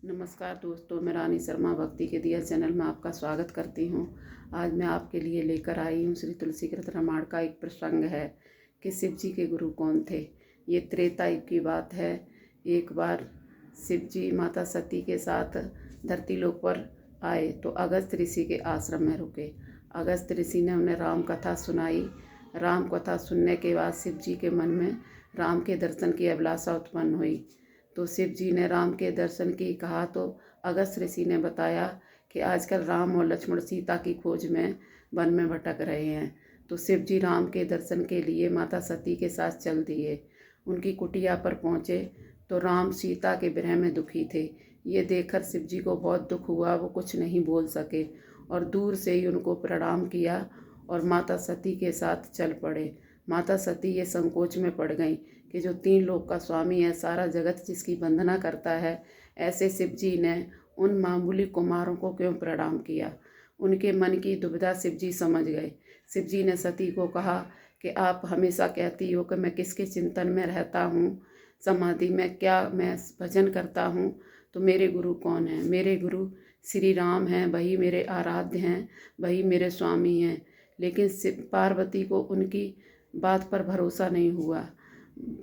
नमस्कार दोस्तों, मैं रानी शर्मा भक्ति के दिया चैनल में आपका स्वागत करती हूँ। आज मैं आपके लिए लेकर आई हूँ श्री तुलसीकृत रामायण का एक प्रसंग है कि शिव जी के गुरु कौन थे। ये त्रेता युग की बात है। एक बार शिव जी माता सती के साथ धरती लोक पर आए तो अगस्त ऋषि के आश्रम में रुके। अगस्त ऋषि ने उन्हें राम कथा सुनाई। राम कथा सुनने के बाद शिव जी के मन में राम के दर्शन की अभिलाषा उत्पन्न हुई। तो शिव जी ने राम के दर्शन की कहा तो अगस्त ऋषि ने बताया कि आजकल राम और लक्ष्मण सीता की खोज में वन में भटक रहे हैं। तो शिव जी राम के दर्शन के लिए माता सती के साथ चल दिए। उनकी कुटिया पर पहुँचे तो राम सीता के विरह में दुखी थे। ये देखकर शिव जी को बहुत दुख हुआ। वो कुछ नहीं बोल सके और दूर से ही उनको प्रणाम किया और माता सती के साथ चल पड़े। माता सती ये संकोच में पड़ गई कि जो 3 लोक का स्वामी है, सारा जगत जिसकी वंदना करता है, ऐसे शिव जी ने उन मामूली कुमारों को क्यों प्रणाम किया। उनके मन की दुविधा शिव जी समझ गए। शिव जी ने सती को कहा कि आप हमेशा कहती हो कि मैं किसके चिंतन में रहता हूँ, समाधि में क्या मैं भजन करता हूँ, तो मेरे गुरु कौन है। मेरे गुरु श्री राम हैं, वही मेरे आराध्य हैं, वही मेरे स्वामी हैं। लेकिन पार्वती को उनकी बात पर भरोसा नहीं हुआ।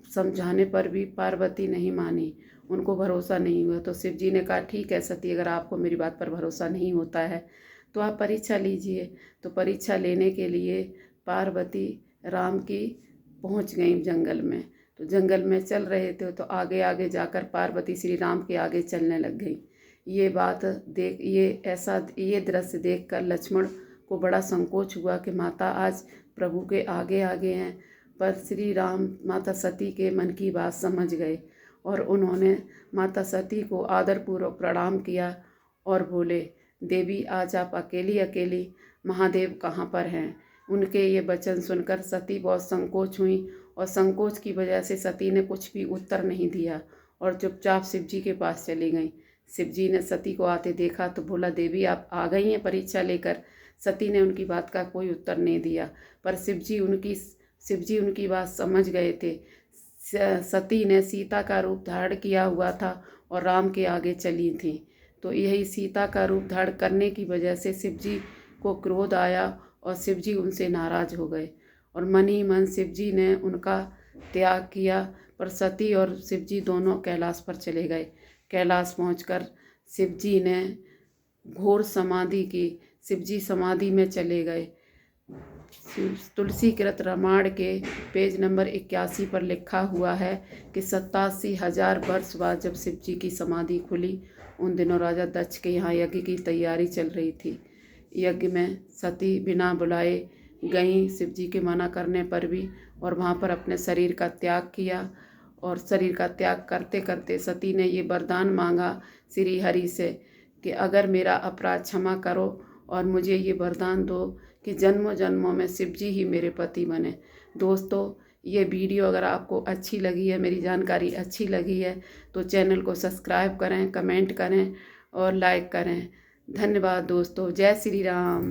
समझाने पर भी पार्वती नहीं मानी, उनको भरोसा नहीं हुआ। तो शिव जी ने कहा ठीक है सती, अगर आपको मेरी बात पर भरोसा नहीं होता है तो आप परीक्षा लीजिए। तो परीक्षा लेने के लिए पार्वती राम की पहुंच गई जंगल में। तो जंगल में चल रहे थे तो आगे आगे जाकर पार्वती श्री राम के आगे चलने लग गई। ये दृश्य देखकर लक्ष्मण को बड़ा संकोच हुआ कि माता आज प्रभु के आगे आगे हैं। पर श्री राम माता सती के मन की बात समझ गए और उन्होंने माता सती को आदरपूर्वक प्रणाम किया और बोले, देवी आज आप अकेली अकेली, महादेव कहाँ पर हैं। उनके ये वचन सुनकर सती बहुत संकोच हुई और संकोच की वजह से सती ने कुछ भी उत्तर नहीं दिया और चुपचाप शिव जी के पास चली गई। शिव जी ने सती को आते देखा तो बोला, देवी आप आ गई हैं परीक्षा लेकर। सती ने उनकी बात का कोई उत्तर नहीं दिया, पर शिव जी उनकी बात समझ गए थे। सती ने सीता का रूप धारण किया हुआ था और राम के आगे चली थी। तो यही सीता का रूप धारण करने की वजह से शिव जी को क्रोध आया और शिव जी उनसे नाराज हो गए और मन ही मन शिव जी ने उनका त्याग किया। पर सती और शिव जी दोनों कैलाश पर चले गए। कैलाश पहुंचकर शिव जी ने घोर समाधि की। शिव जी समाधि में चले गए। तुलसीकृत रामायण के पेज नंबर 81 पर लिखा हुआ है कि 87,000 वर्ष बाद जब शिव जी की समाधि खुली, उन दिनों राजा दक्ष के यहाँ यज्ञ की तैयारी चल रही थी। यज्ञ में सती बिना बुलाए गई शिव जी के मना करने पर भी, और वहाँ पर अपने शरीर का त्याग किया। और शरीर का त्याग करते करते सती ने ये वरदान मांगा श्री हरि से कि अगर मेरा अपराध क्षमा करो और मुझे ये वरदान दो कि जन्मों जन्मों में शिव जी ही मेरे पति बने। दोस्तों, ये वीडियो अगर आपको अच्छी लगी है, मेरी जानकारी अच्छी लगी है, तो चैनल को सब्सक्राइब करें, कमेंट करें और लाइक करें। धन्यवाद दोस्तों। जय श्री राम।